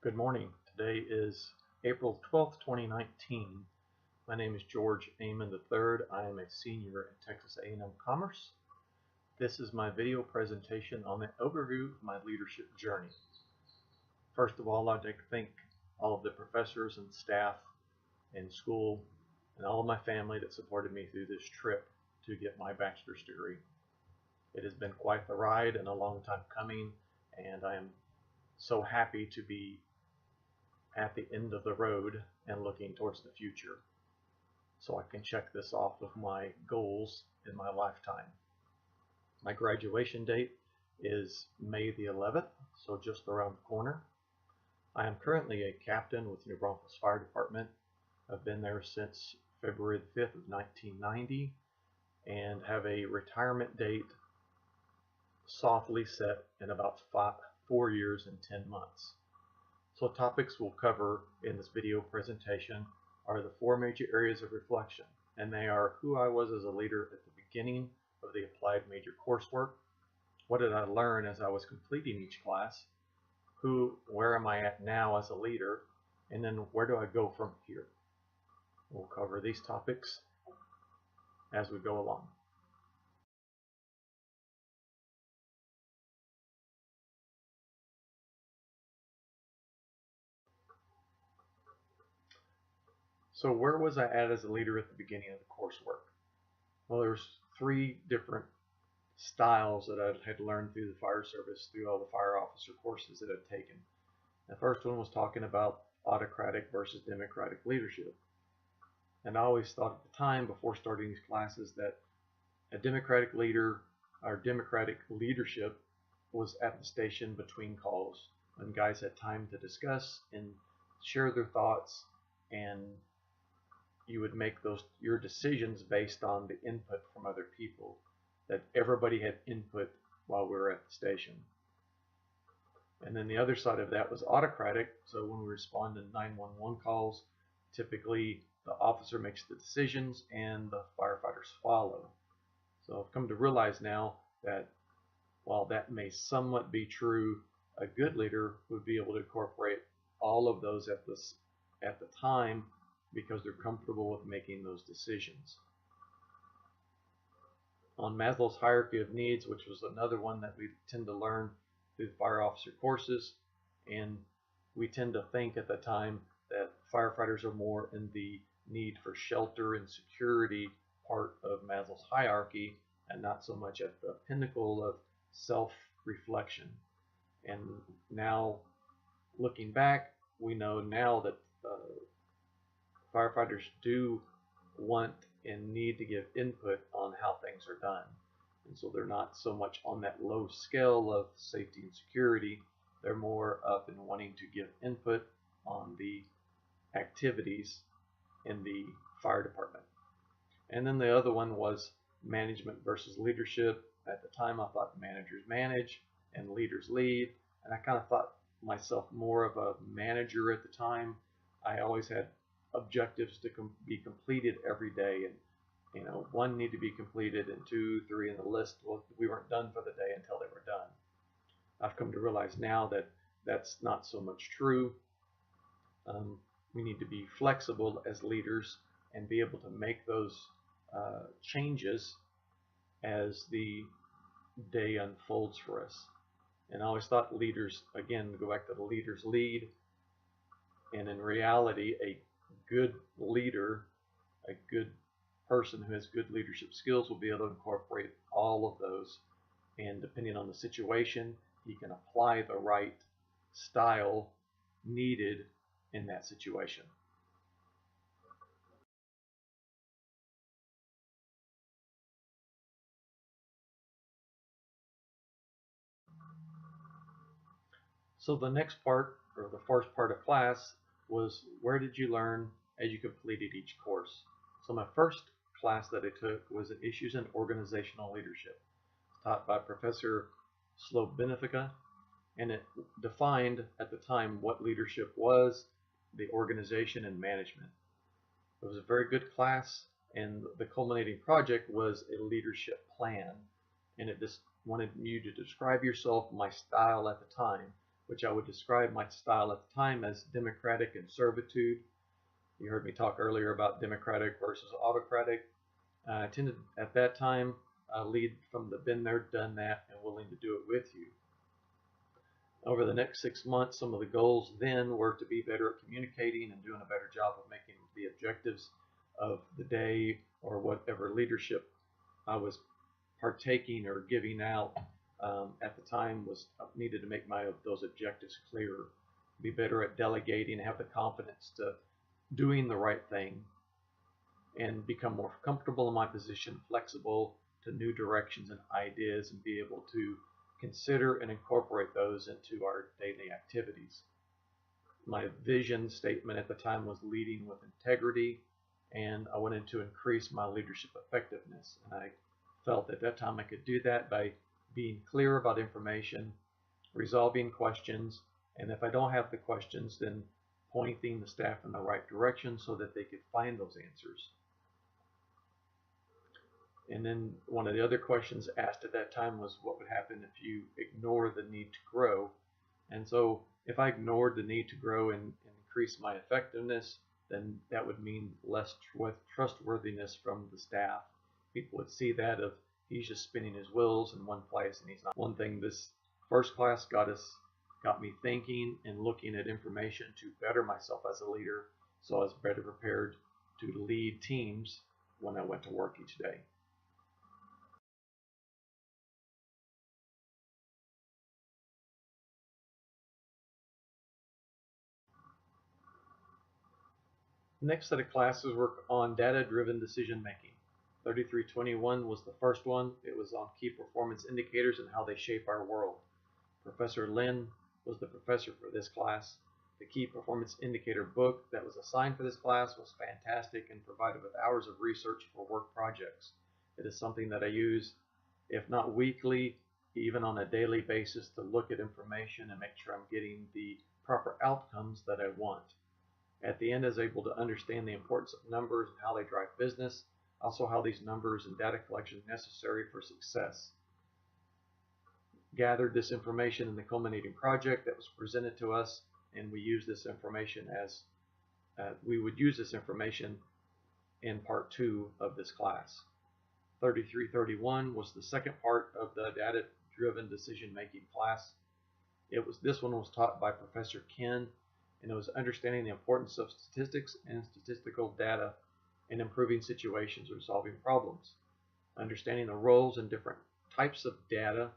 Good morning. Today is April 12th, 2019. My name is George Amon III. I am a senior at Texas A&M Commerce. This is my video presentation on an overview of my leadership journey. First of all, I'd like to thank all of the professors and staff in school and all of my family that supported me through this trip to get my bachelor's degree. It has been quite the ride and a long time coming, and I am so happy to be at the end of the road and looking towards the future, so I can check this off of my goals in my lifetime. My graduation date is May the 11th, so just around the corner. I am currently a captain with New Braunfels Fire Department. I've been there since February the 5th of 1990 and have a retirement date softly set in about 4 years and 10 months. So topics we'll cover in this video presentation are the 4 major areas of reflection, and they are who I was as a leader at the beginning of the applied major coursework, what did I learn as I was completing each class, where am I at now as a leader, and then where do I go from here. We'll cover these topics as we go along. So where was I at as a leader at the beginning of the coursework? Well, there's 3 different styles that I had learned through the fire service, through all the fire officer courses that I've taken. The first one was talking about autocratic versus democratic leadership. And I always thought at the time, before starting these classes, that a democratic leader or democratic leadership was at the station between calls, when guys had time to discuss and share their thoughts, and you would make your decisions based on the input from other people, that everybody had input while we were at the station. And then the other side of that was autocratic. So when we respond to 911 calls, typically the officer makes the decisions and the firefighters follow. So I've come to realize now that while that may somewhat be true, a good leader would be able to incorporate all of those at the time, because they're comfortable with making those decisions. On Maslow's hierarchy of needs, which was another one that we tend to learn through the fire officer courses, and we tend to think at the time that firefighters are more in the need for shelter and security part of Maslow's hierarchy, and not so much at the pinnacle of self-reflection. And now, looking back, we know now that firefighters do want and need to give input on how things are done. And so they're not so much on that low scale of safety and security. They're more up in wanting to give input on the activities in the fire department. And then the other one was management versus leadership. At the time, I thought managers manage and leaders lead. And I kind of thought myself more of a manager at the time. I always had objectives to be completed every day, and 1 need to be completed, and 2, 3 in the list. Well, we weren't done for the day until they were done. I've come to realize now that that's not so much true. We need to be flexible as leaders and be able to make those changes as the day unfolds for us. And I always thought leaders, again, go back to the leaders lead, and in reality, a good leader, a good person who has good leadership skills, will be able to incorporate all of those, and depending on the situation, he can apply the right style needed in that situation. So the next part, or the first part of class, was where did you learn as you completed each course. So my first class that I took was Issues in Organizational Leadership, taught by Professor Slobenica, and it defined at the time what leadership was, the organization, and management. It was a very good class, and the culminating project was a leadership plan, and it just wanted you to describe yourself. My style at the time which I would describe my style at the time as democratic and servitude. You heard me talk earlier about democratic versus autocratic. I tended at that time lead from the been there, done that, and willing to do it with you. Over the next 6 months, some of the goals then were to be better at communicating and doing a better job of making the objectives of the day or whatever leadership I was partaking or giving out at the time was needed to make those objectives clearer. Be better at delegating, have the confidence to doing the right thing, and become more comfortable in my position, flexible to new directions and ideas, and be able to consider and incorporate those into our daily activities. My vision statement at the time was leading with integrity, and I wanted to increase my leadership effectiveness. And I felt at that time I could do that by being clear about information, resolving questions, and if I don't have the questions, then pointing the staff in the right direction so that they could find those answers. And then one of the other questions asked at that time was what would happen if you ignore the need to grow. And so if I ignored the need to grow and increase my effectiveness, then that would mean less trustworthiness from the staff. People would see that of he's just spinning his wheels in one place and he's not. One thing this first class got me thinking and looking at information to better myself as a leader, so I was better prepared to lead teams when I went to work each day. The next set of classes were on data-driven decision making. 3321 was the first one. It was on key performance indicators and how they shape our world. Professor Lynn was the professor for this class. The key performance indicator book that was assigned for this class was fantastic and provided with hours of research for work projects. It is something that I use, if not weekly, even on a daily basis, to look at information and make sure I'm getting the proper outcomes that I want. At the end, I was able to understand the importance of numbers and how they drive business, also how these numbers and data collection are necessary for success. Gathered this information in the culminating project that was presented to us, and we use this information as we would use this information in part 2 of this class. 3331 was the second part of the data-driven decision-making class. This one was taught by Professor Ken, and it was understanding the importance of statistics and statistical data in improving situations or solving problems, understanding the roles and different types of data,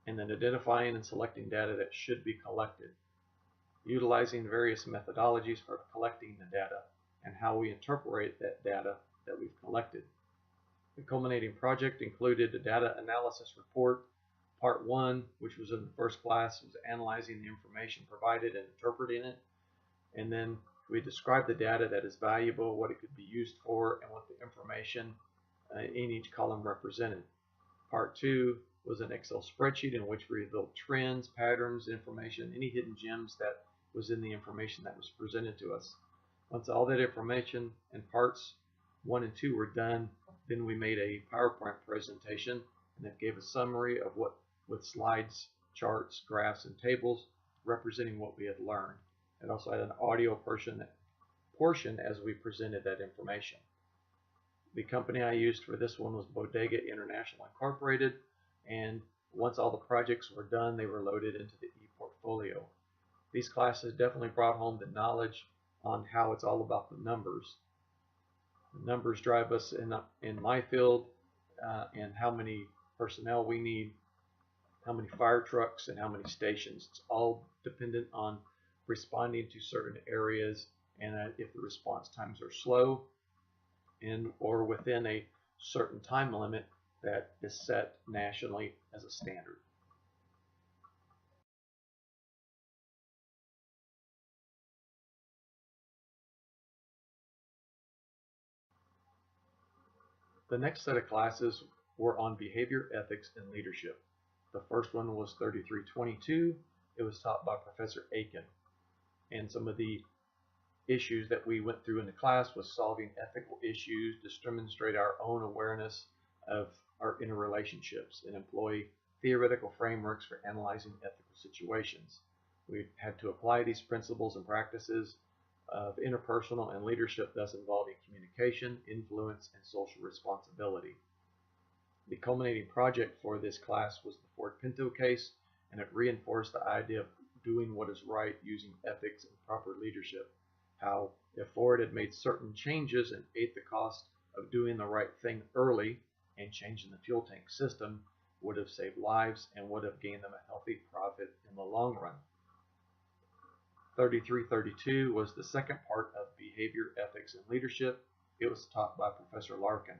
and then identifying and selecting data that should be collected, utilizing various methodologies for collecting the data, and how we interpret that data that we've collected. The culminating project included a data analysis report. Part 1, which was in the first class, was analyzing the information provided and interpreting it. And then we described the data that is valuable, what it could be used for, and what the information in each column represented. Part 2 was an Excel spreadsheet in which we revealed trends, patterns, information, any hidden gems that was in the information that was presented to us. Once all that information and parts 1 and 2 were done, then we made a PowerPoint presentation, and it gave a summary of what, with slides, charts, graphs, and tables representing what we had learned. It also had an audio portion as we presented that information. The company I used for this one was Bodega International Incorporated, and once all the projects were done, they were loaded into the ePortfolio. These classes definitely brought home the knowledge on how it's all about the numbers. The numbers drive us in my field, and how many personnel we need, how many fire trucks, and how many stations. It's all dependent on responding to certain areas, and if the response times are slow or within a certain time limit that is set nationally as a standard. The next set of classes were on behavior, ethics, and leadership. The first one was 3322. It was taught by Professor Aiken. And some of the issues that we went through in the class was solving ethical issues to demonstrate our own awareness of our interrelationships and employ theoretical frameworks for analyzing ethical situations. We had to apply these principles and practices of interpersonal and leadership, thus involving communication, influence, and social responsibility. The culminating project for this class was the Ford Pinto case, and it reinforced the idea of doing what is right using ethics and proper leadership. How if Ford had made certain changes and ate the cost of doing the right thing early and changing the fuel tank system, would have saved lives and would have gained them a healthy profit in the long run. 3332 was the second part of Behavior, Ethics, and Leadership. It was taught by Professor Larkin.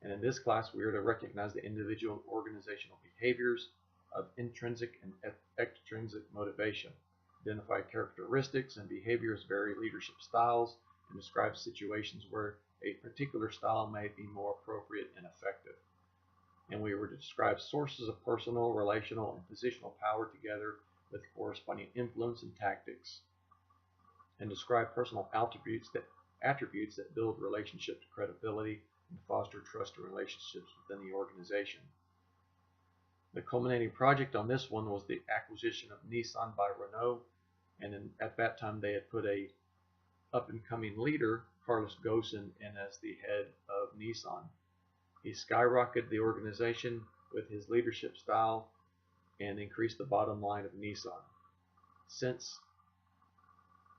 And in this class, we are to recognize the individual and organizational behaviors of intrinsic and extrinsic motivation, identify characteristics and behaviors vary leadership styles, and describe situations where a particular style may be more appropriate and effective. And we were to describe sources of personal, relational, and positional power together with corresponding influence and tactics, and describe personal attributes that build relationship to credibility and foster trust relationships within the organization. The culminating project on this one was the acquisition of Nissan by Renault, and at that time they had put a up-and-coming leader, Carlos Ghosn, in as the head of Nissan. He skyrocketed the organization with his leadership style and increased the bottom line of Nissan. Since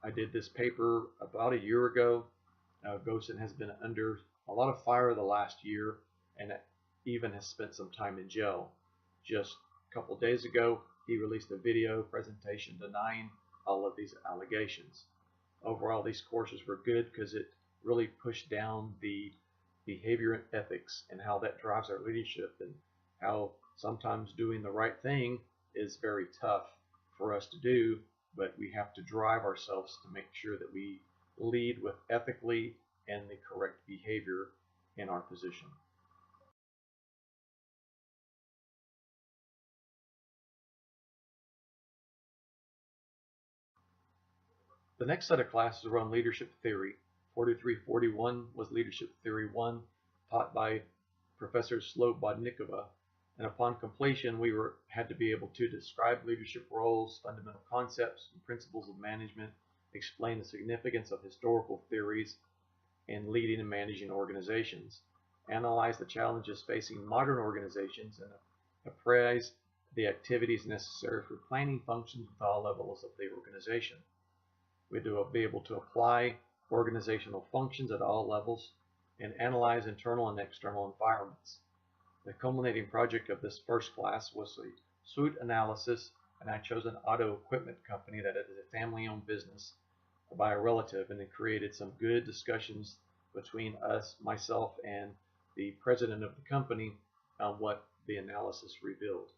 I did this paper about a year ago, Ghosn has been under a lot of fire the last year and even has spent some time in jail. Just a couple of days ago, he released a video presentation denying all of these allegations. Overall, these courses were good because it really pushed down the behavior and ethics and how that drives our leadership, and how sometimes doing the right thing is very tough for us to do, but we have to drive ourselves to make sure that we lead with ethically and the correct behavior in our position. The next set of classes were on leadership theory. 4341 was Leadership Theory 1, taught by Professor Slobodnikova, and upon completion we had to be able to describe leadership roles, fundamental concepts, and principles of management, explain the significance of historical theories in leading and managing organizations, analyze the challenges facing modern organizations, and appraise the activities necessary for planning functions at all levels of the organization. We had to be able to apply organizational functions at all levels and analyze internal and external environments. The culminating project of this first class was a SWOT analysis, and I chose an auto equipment company that is a family-owned business by a relative, and it created some good discussions between myself, and the president of the company on what the analysis revealed.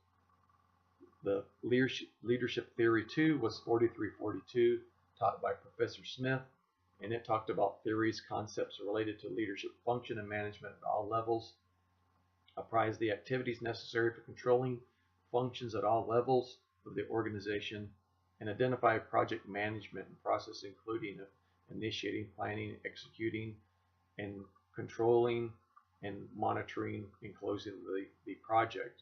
The Leadership Theory 2 was 4342, taught by Professor Smith, and it talked about theories, concepts related to leadership function and management at all levels, apprise the activities necessary for controlling functions at all levels of the organization, and identify project management and process, including initiating, planning, executing, and controlling and monitoring and closing the project.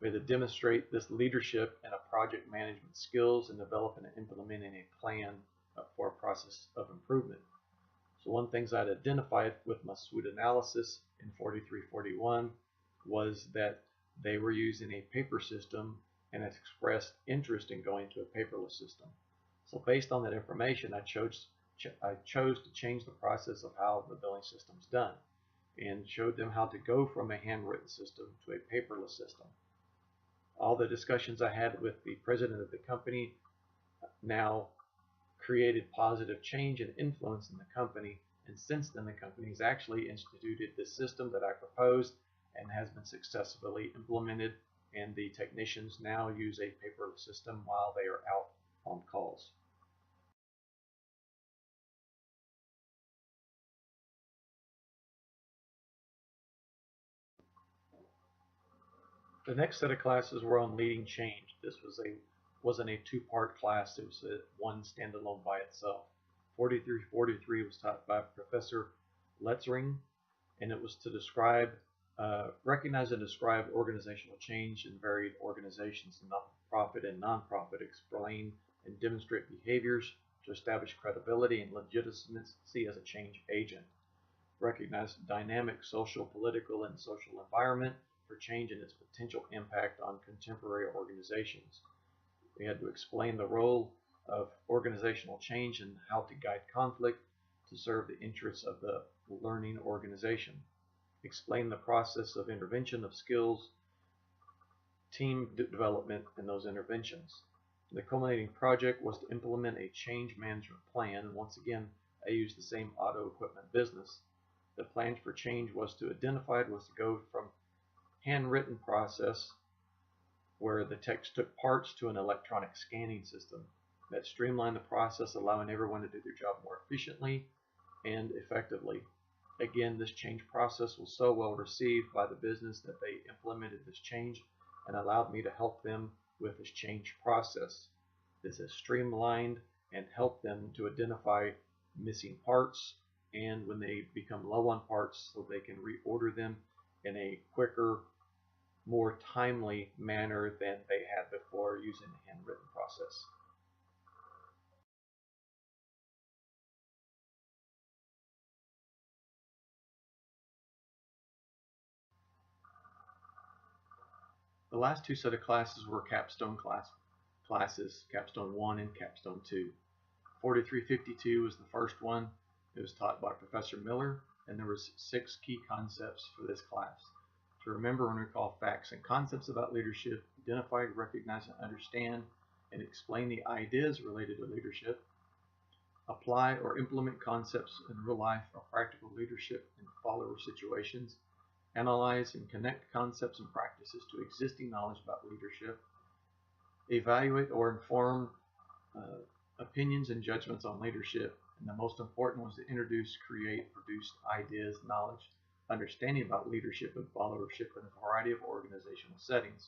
We had to demonstrate this leadership and a project management skills and developing and implementing a plan for a process of improvement. So one of the things I'd identified with my SWOT analysis in 4341 was that they were using a paper system and had expressed interest in going to a paperless system. So based on that information, I chose to change the process of how the billing system is done, and showed them how to go from a handwritten system to a paperless system. All the discussions I had with the president of the company now created positive change and influence in the company, and since then the company has actually instituted this system that I proposed and has been successfully implemented, and the technicians now use a paperless system while they are out on calls. The next set of classes were on leading change. This wasn't a two-part class, it was one standalone by itself. 4343 was taught by Professor Letzring, and it was to describe, recognize and describe organizational change in varied organizations, profit and nonprofit, explain and demonstrate behaviors to establish credibility and legitimacy as a change agent, recognize dynamic social, political, and social environment for change and its potential impact on contemporary organizations. We had to explain the role of organizational change and how to guide conflict to serve the interests of the learning organization. Explain the process of intervention of skills, team development, and those interventions. The culminating project was to implement a change management plan, and once again, I used the same auto equipment business. The plan for change was to go from handwritten process where the text took parts to an electronic scanning system that streamlined the process, allowing everyone to do their job more efficiently and effectively. Again, this change process was so well received by the business that they implemented this change and allowed me to help them with this change process. This has streamlined and helped them to identify missing parts, and when they become low on parts, so they can reorder them in a quicker, more timely manner than they had before using the handwritten process. The last two set of classes were Capstone classes, Capstone I and Capstone II. 4352 was the first one. It was taught by Professor Miller, and there was 6 key concepts for this class. To remember and recall facts and concepts about leadership, identify, recognize, and understand, and explain the ideas related to leadership, apply or implement concepts in real life or practical leadership in follower situations, analyze and connect concepts and practices to existing knowledge about leadership, evaluate or inform opinions and judgments on leadership, and the most important was to introduce, create, produce ideas, knowledge, understanding about leadership and followership in a variety of organizational settings.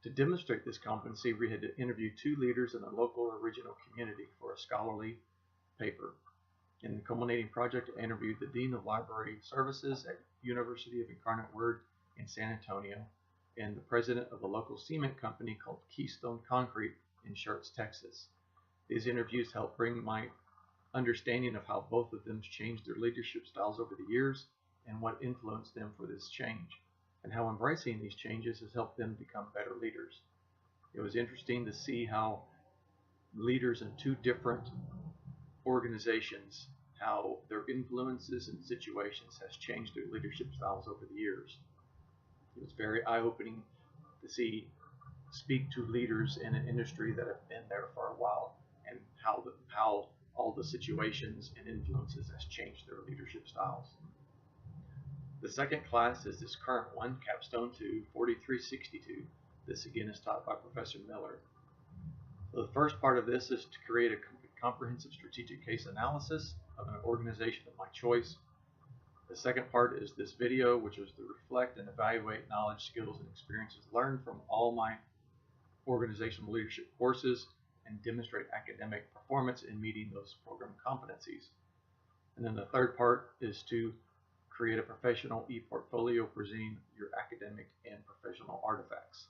To demonstrate this competency, we had to interview 2 leaders in a local or regional community for a scholarly paper. In the culminating project, I interviewed the Dean of Library Services at University of Incarnate Word in San Antonio and the president of a local cement company called Keystone Concrete in Schertz, Texas. These interviews helped bring my understanding of how both of them changed their leadership styles over the years and what influenced them for this change, and how embracing these changes has helped them become better leaders. It was interesting to see how leaders in 2 different organizations, how their influences and situations has changed their leadership styles over the years. It was very eye-opening to speak to leaders in an industry that have been there for a while, and how all the situations and influences has changed their leadership styles. The second class is this current one, Capstone II, 4362. This again is taught by Professor Miller. So the first part of this is to create a comprehensive strategic case analysis of an organization of my choice. The second part is this video, which is to reflect and evaluate knowledge, skills, and experiences learned from all my organizational leadership courses and demonstrate academic performance in meeting those program competencies. And then the third part is to create a professional e-portfolio presenting your academic and professional artifacts.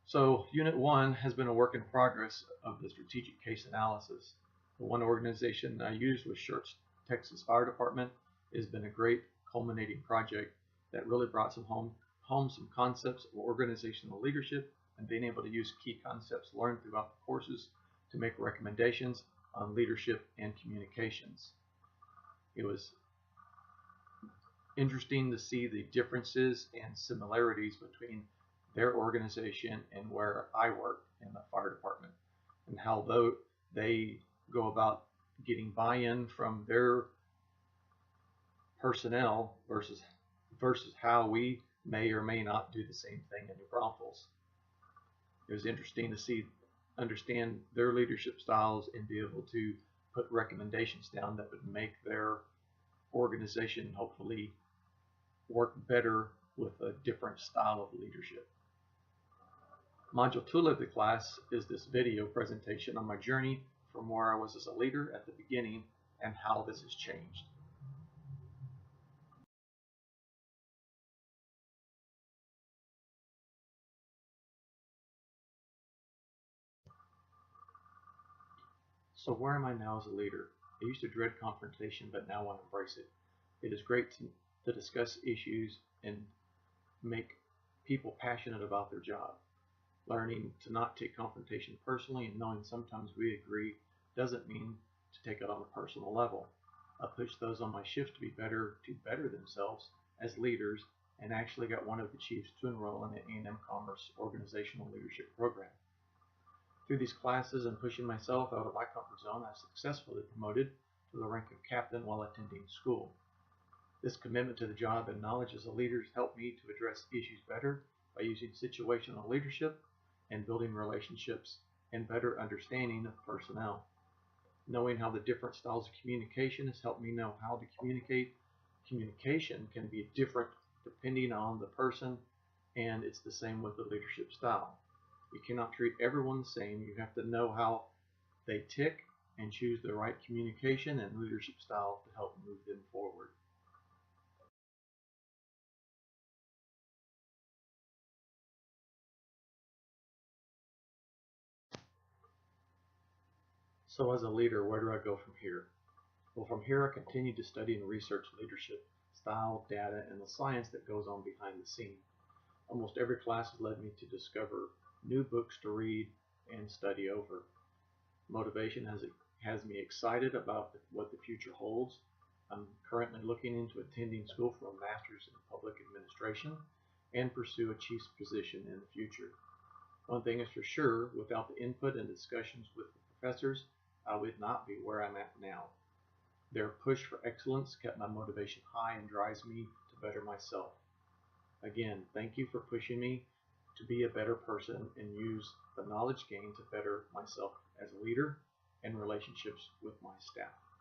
So Unit 1 has been a work in progress of the strategic case analysis. The one organization I used was Schertz, Texas Fire Department. It has been a great culminating project that really brought home some concepts of organizational leadership and being able to use key concepts learned throughout the courses to make recommendations on leadership and communications. It was interesting to see the differences and similarities between their organization and where I work in the fire department, and how though they go about getting buy-in from their personnel versus how we may or may not do the same thing in New Braunfels. It was interesting to understand their leadership styles and be able to put recommendations down that would make their organization hopefully work better with a different style of leadership. Module 2 of the class is this video presentation on my journey from where I was as a leader at the beginning and how this has changed. So where am I now as a leader? I used to dread confrontation, but now I embrace it. It is great to discuss issues and make people passionate about their job. Learning to not take confrontation personally and knowing sometimes we agree doesn't mean to take it on a personal level. I push those on my shift to better themselves as leaders, and actually got one of the chiefs to enroll in the A&M Commerce organizational leadership program. Through these classes and pushing myself out of my comfort zone, I successfully promoted to the rank of captain while attending school. This commitment to the job and knowledge as a leader has helped me to address issues better by using situational leadership and building relationships and better understanding of personnel. Knowing how the different styles of communication has helped me know how to communicate. Communication can be different depending on the person, and it's the same with the leadership style. You cannot treat everyone the same. You have to know how they tick and choose the right communication and leadership style to help move them forward. So as a leader, where do I go from here? Well, from here I continue to study and research leadership, style, data, and the science that goes on behind the scene. Almost every class has led me to discover new books to read and study over. Motivation has me excited about what the future holds. I'm currently looking into attending school for a master's in public administration and pursue a chief's position in the future. One thing is for sure, without the input and discussions with the professors, I would not be where I'm at now. Their push for excellence kept my motivation high and drives me to better myself. Again, thank you for pushing me to be a better person and use the knowledge gained to better myself as a leader and relationships with my staff.